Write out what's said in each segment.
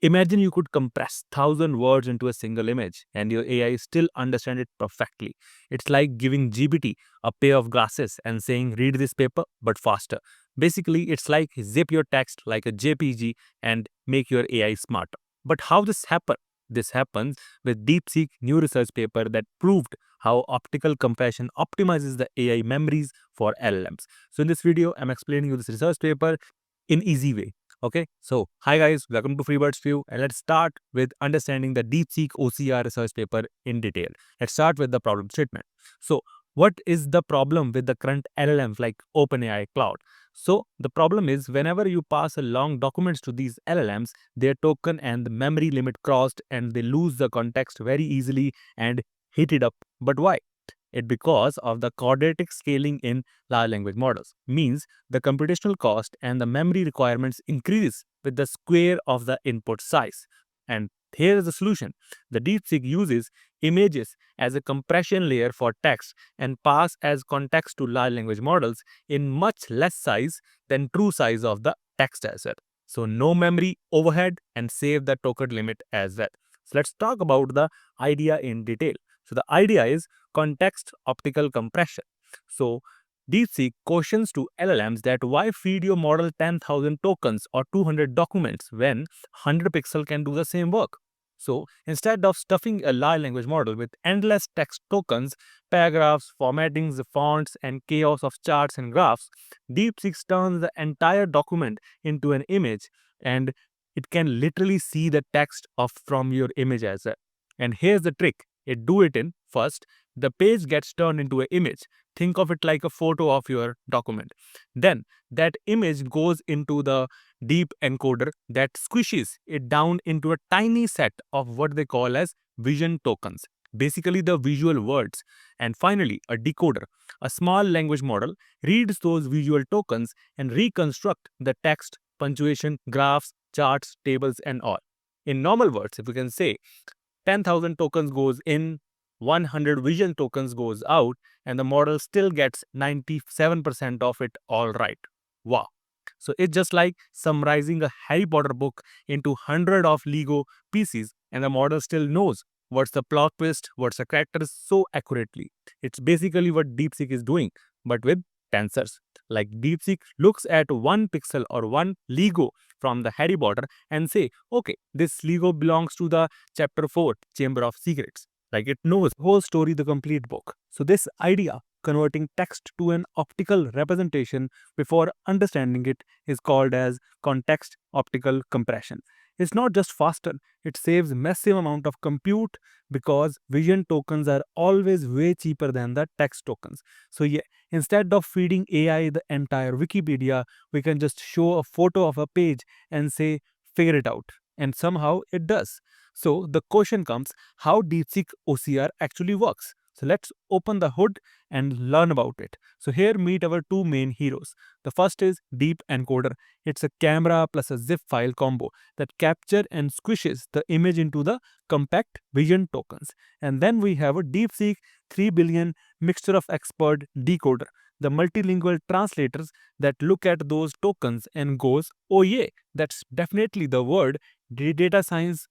Imagine you could compress 1,000 words into a single image and your AI still understand it perfectly. It's like giving GPT a pair of glasses and saying, read this paper, but faster. Basically, it's like zip your text like a JPG and make your AI smarter. But how this happen? This happens with DeepSeek new research paper that proved how optical compression optimizes the AI memories for LLMs. So in this video, I'm explaining you this research paper in easy way. Okay, so hi guys, welcome to FreeBirds View, and let's start with understanding the DeepSeek OCR research paper in detail. Let's start with the problem statement. So, what is the problem with the current LLMs like OpenAI Cloud? So, the problem is whenever you pass a long documents to these LLMs, their token and the memory limit crossed, and they lose the context very easily and heat it up. But why? It because of the quadratic scaling in large language models. Means the computational cost and the memory requirements increase with the square of the input size. And here is the solution. The DeepSeek uses images as a compression layer for text and pass as context to large language models in much less size than true size of the text as well. So no memory overhead and save the token limit as well. So let's talk about the idea in detail. So the idea is context optical compression. So DeepSeek questions to LLMs that why feed your model 10,000 tokens or 200 documents when 100 pixel can do the same work. So instead of stuffing a large language model with endless text tokens, paragraphs, formattings, the fonts, and chaos of charts and graphs, DeepSeek turns the entire document into an image, and it can literally see the text of from your image as well. And here's the trick. It do it in first, the page gets turned into an image. Think of it like a photo of your document. Then that image goes into the deep encoder that squishes it down into a tiny set of what they call as vision tokens, basically the visual words. And finally, a decoder, a small language model, reads those visual tokens and reconstruct the text, punctuation, graphs, charts, tables, and all. In normal words, if we can say 10,000 tokens goes in, 100 vision tokens goes out, and the model still gets 97% of it all right. Wow. So it's just like summarizing a Harry Potter book into 100 of Lego pieces, and the model still knows what's the plot twist, what's the characters so accurately. It's basically what DeepSeek is doing, but with tensors. Like DeepSeek looks at one pixel or one Lego from the Harry Potter and say, okay, this Lego belongs to the chapter 4, Chamber of Secrets. Like it knows the whole story, the complete book. So this idea, converting text to an optical representation before understanding it, is called as context optical compression. It's not just faster, it saves massive amount of compute because vision tokens are always way cheaper than the text tokens. So yeah, instead of feeding AI the entire Wikipedia, we can just show a photo of a page and say, figure it out. And somehow it does. So the question comes, how DeepSeek OCR actually works. So let's open the hood and learn about it. So here meet our two main heroes. The first is Deep Encoder. It's a camera plus a zip file combo that capture and squishes the image into the compact vision tokens. And then we have a DeepSeek 3 billion mixture of expert decoder, the multilingual translators that look at those tokens and goes, oh yeah, that's definitely the word. Data science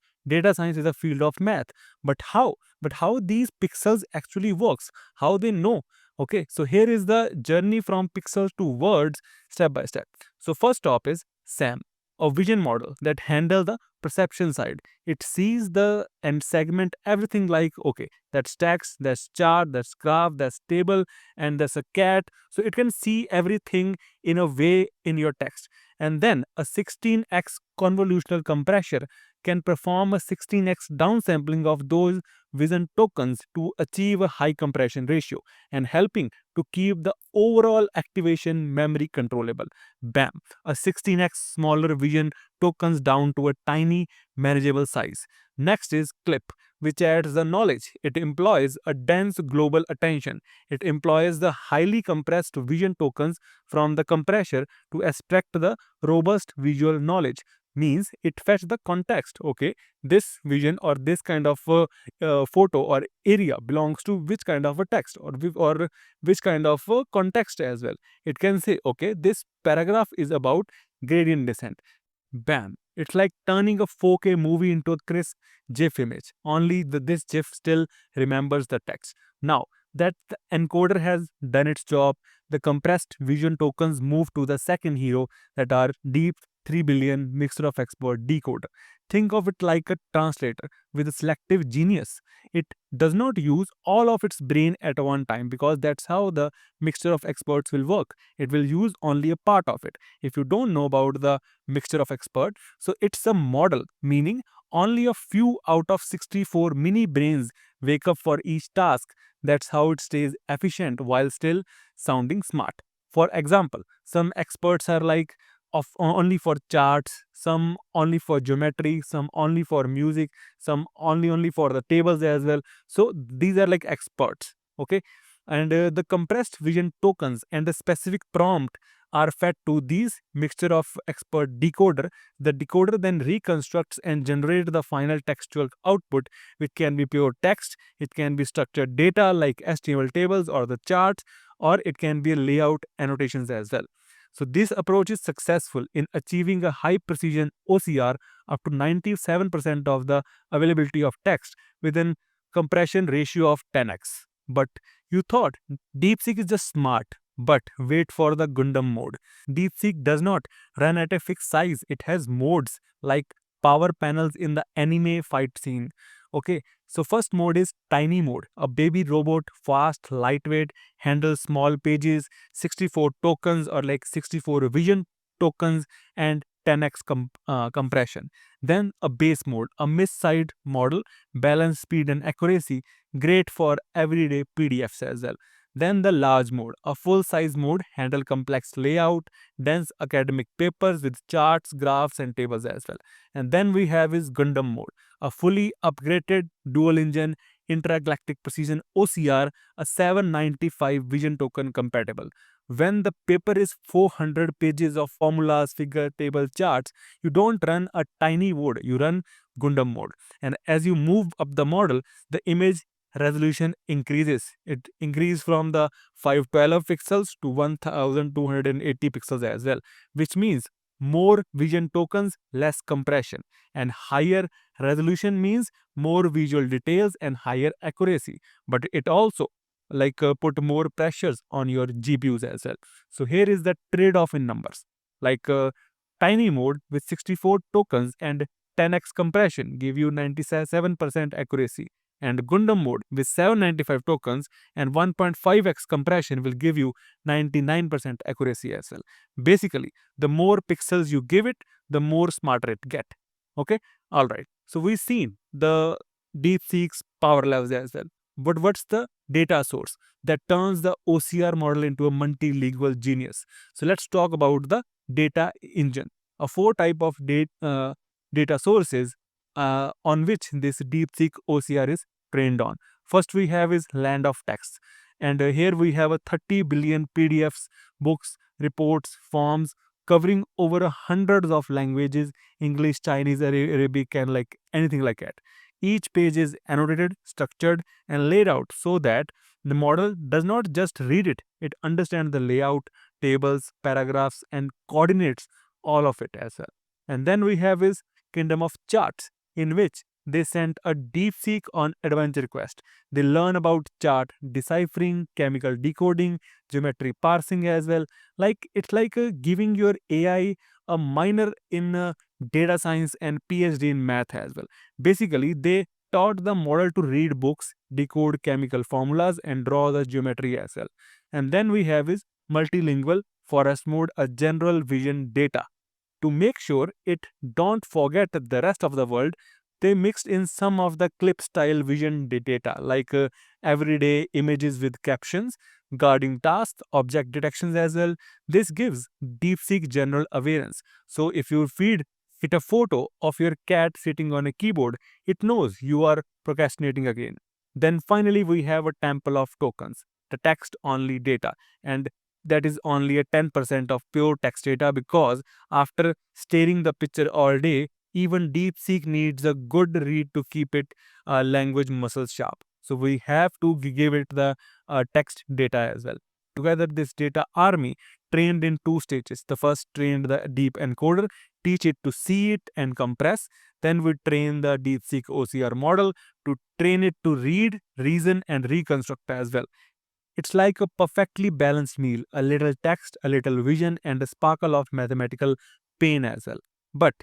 is a field of math. But how these pixels actually works, how they know. Okay, so here is the journey from pixels to words step by step. So first stop is SAM, a vision model that handle the perception side. It sees the and segment everything like, okay, that's text, that's chart, that's graph, that's table, and there's a cat. So it can see everything in a way in your text. And then a 16x convolutional compressor can perform a 16x downsampling of those vision tokens to achieve a high compression ratio and helping to keep the overall activation memory controllable. Bam! A 16x smaller vision tokens down to a tiny manageable size. Next is Clip, which adds the knowledge. It employs a dense global attention. It employs the highly compressed vision tokens from the compressor to extract the robust visual knowledge. Means it fetch the context. Okay, this vision or this kind of photo or area belongs to which kind of a text or which kind of context as well. It can say, okay, this paragraph is about gradient descent. Bam! It's like turning a 4K movie into a crisp GIF image. Only this GIF still remembers the text. Now that the encoder has done its job, the compressed vision tokens move to the second hero, that are deep 3 billion mixture of expert decoder. Think of it like a translator with a selective genius. It does not use all of its brain at one time, because that's how the mixture of experts will work. It will use only a part of it. If you don't know about the mixture of expert, so it's a model, meaning only a few out of 64 mini brains wake up for each task. That's how it stays efficient while still sounding smart. For example, some experts are like of only for charts, some only for geometry, some only for music, some only for the tables as well. So these are like experts, okay? And the compressed vision tokens and the specific prompt are fed to these mixture of expert decoder. The decoder then reconstructs and generates the final textual output, which can be pure text, it can be structured data like HTML tables or the charts, or it can be layout annotations as well. So this approach is successful in achieving a high precision OCR up to 97% of the availability of text within compression ratio of 10x. But you thought DeepSeek is just smart. But wait for the Gundam mode. DeepSeek does not run at a fixed size. It has modes like power panels in the anime fight scene. Okay, so first mode is tiny mode. A baby robot, fast, lightweight, handles small pages, 64 tokens or like 64 vision tokens, and 10x compression. Then a base mode, a mid-side model, balance, speed and accuracy, great for everyday PDFs as well. Then the large mode, a full-size mode, handle complex layout, dense academic papers with charts, graphs and tables as well. And then we have is Gundam mode, a fully upgraded dual-engine intergalactic precision OCR, a 795 vision token compatible. When the paper is 400 pages of formulas, figure, table, charts, you don't run a tiny mode, you run Gundam mode. And as you move up the model, the image resolution increases. It increases from the 512 pixels to 1280 pixels as well, which means more vision tokens, less compression, and higher resolution means more visual details and higher accuracy. But it also put more pressures on your GPUs as well. So here is the trade-off in numbers. Like tiny mode with 64 tokens and 10x compression give you 97% accuracy, and Gundam mode with 795 tokens and 1.5x compression will give you 99% accuracy as well. Basically, the more pixels you give it, the more smarter it get. Okay, all right. So we've seen the DeepSeek's power levels as well. But what's the data source that turns the OCR model into a multilingual genius? So let's talk about the data engine. A four type of data sources on which this DeepSeek OCR is trained on. First we have is land of text, and here we have a 30 billion PDFs, books, reports, forms covering over hundreds of languages: English, Chinese, Arabic, and like anything like that. Each page is annotated, structured, and laid out so that the model does not just read it; it understands the layout, tables, paragraphs, and coordinates all of it as well. And then we have is kingdom of charts, in which they sent a DeepSeek on adventure quest. They learn about chart deciphering, chemical decoding, geometry parsing as well. Like it's like giving your AI a minor in data science and PhD in math as well. Basically, they taught the model to read books, decode chemical formulas, and draw the geometry as well. And then we have is multilingual forest mode, a general vision data. To make sure it don't forget the rest of the world, they mixed in some of the clip style vision data like everyday images with captions, guarding tasks, object detections as well. This gives DeepSeek general awareness. So if you feed it a photo of your cat sitting on a keyboard, it knows you are procrastinating again. Then finally we have a temple of tokens, the text only data, and that is only a 10% of pure text data, because after staring the picture all day, even DeepSeek needs a good read to keep it language muscles sharp. So we have to give it the text data as well. together this data army trained in two stages. The first trained the deep encoder, teach it to see it and compress. Then we train the DeepSeek OCR model to train it to read, reason, and reconstruct as well. It's like a perfectly balanced meal, a little text, a little vision, and a sparkle of mathematical pain as well. But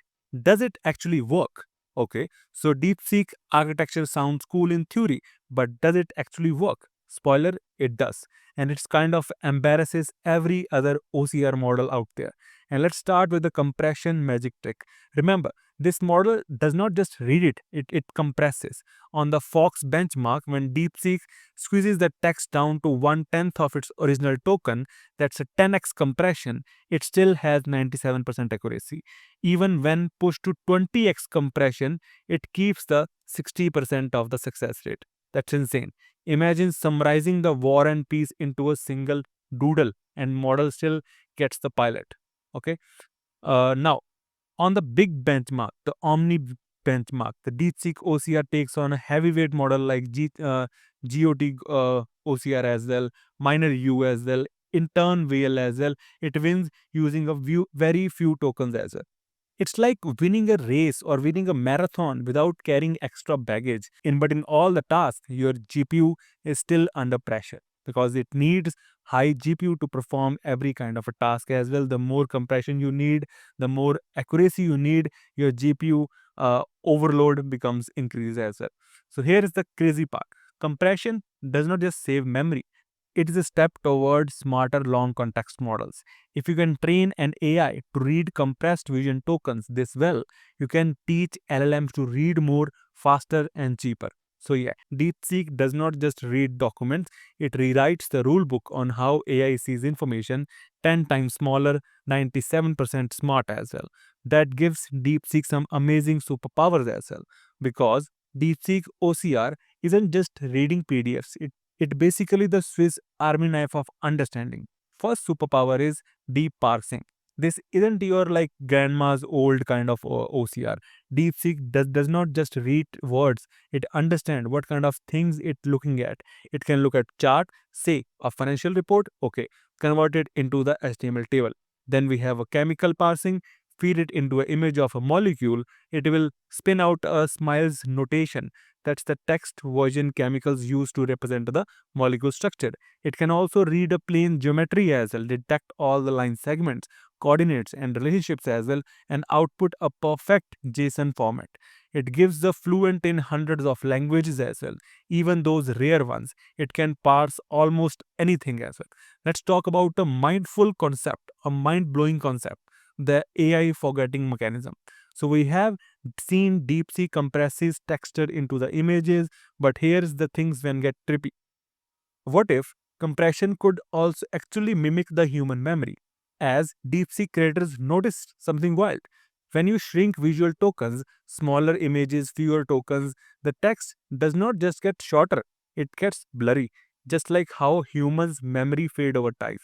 does it actually work? Okay, so DeepSeek architecture sounds cool in theory, but does it actually work? Spoiler, it does. And it's kind of embarrasses every other OCR model out there. And let's start with the compression magic trick. Remember, this model does not just read it compresses. On the Fox benchmark, when DeepSeek squeezes the text down to 1/10 of its original token, that's a 10x compression, it still has 97% accuracy. Even when pushed to 20x compression, it keeps the 60% of the success rate. That's insane. Imagine summarizing the War and Peace into a single doodle and model still gets the pilot. Okay. Now, on the big benchmark, the Omni benchmark, the DeepSeek OCR takes on a heavyweight model like GOT OCR as well, minor U as well, intern whale as well. It wins using very few tokens as well. It's like winning a race or winning a marathon without carrying extra baggage. But in all the tasks, your GPU is still under pressure because it needs high GPU to perform every kind of a task as well. The more compression you need, the more accuracy you need, your GPU overload becomes increased as well. So here is the crazy part. Compression does not just save memory. It is a step towards smarter long context models. If you can train an AI to read compressed vision tokens this well, you can teach LLMs to read more, faster, and cheaper. So yeah, DeepSeek does not just read documents, it rewrites the rulebook on how AI sees information 10 times smaller, 97% smart as well. That gives DeepSeek some amazing superpowers as well, because DeepSeek OCR isn't just reading PDFs, it basically the Swiss army knife of understanding. First superpower is deep parsing. This isn't your like grandma's old kind of OCR. DeepSeek does not just read words, it understands what kind of things it's looking at. It can look at chart, say a financial report, okay, convert it into the HTML table. Then we have a chemical parsing, feed it into an image of a molecule, it will spin out a smiles notation. That's the text version chemicals use to represent the molecule structure. It can also read a plain geometry as well, detect all the line segments, coordinates, and relationships as well, and output a perfect JSON format. It gives the fluent in hundreds of languages as well, even those rare ones. It can parse almost anything as well. Let's talk about a mindful concept, a mind-blowing concept, the AI forgetting mechanism. So we have seen DeepSeek compresses texture into the images, but here's the things when get trippy. What if compression could also actually mimic the human memory? As DeepSeek creators noticed something wild. When you shrink visual tokens, smaller images, fewer tokens, the text does not just get shorter, it gets blurry, just like how humans' memory fade over time.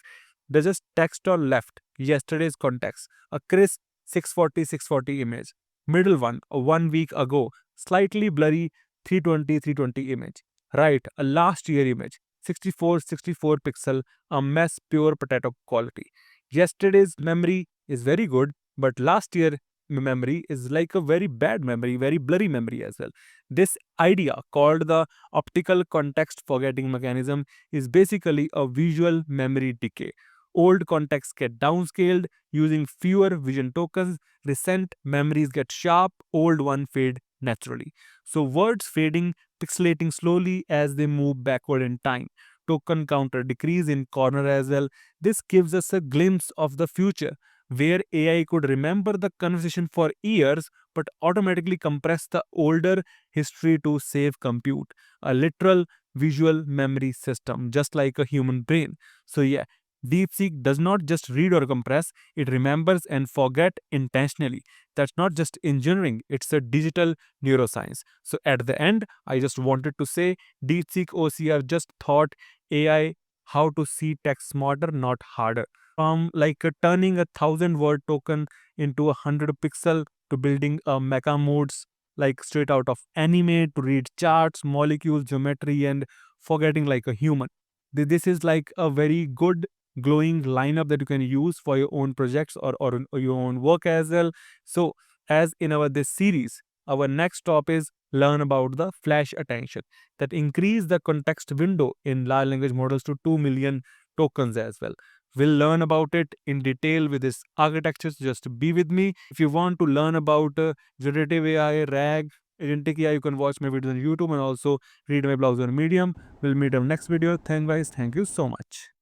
There's just text on left, yesterday's context, a crisp 640 image. Middle one, a 1 week ago, slightly blurry 320 image. Right, a last year image, 64 pixel, a mess pure potato quality. Yesterday's memory is very good, but last year memory is like a very bad memory, very blurry memory as well. This idea called the optical context forgetting mechanism is basically a visual memory decay. Old contexts get downscaled using fewer vision tokens, recent memories get sharp, old one fade naturally. So words fading, pixelating slowly as they move backward in time. Token counter decrease in corner as well. This gives us a glimpse of the future where AI could remember the conversation for years but automatically compress the older history to save compute. A literal visual memory system, just like a human brain. So yeah, DeepSeek does not just read or compress, it remembers and forget intentionally. That's not just engineering, it's a digital neuroscience. So at the end, I just wanted to say DeepSeek OCR just taught AI how to see text smarter, not harder. From like turning a 1,000 word token into 100 pixel to building a mecha modes like straight out of anime to read charts, molecules, geometry, and forgetting like a human. This is like a very good glowing lineup that you can use for your own projects or your own work as well. So as in our this series, our next stop is learn about the flash attention that increase the context window in large language models to 2 million tokens as well. We'll learn about it in detail with this architecture. So just be with me. If you want to learn about generative AI, RAG, agentic AI, you can watch my videos on YouTube and also read my blogs on Medium. We'll meet up next video. Thank guys. Thank you so much.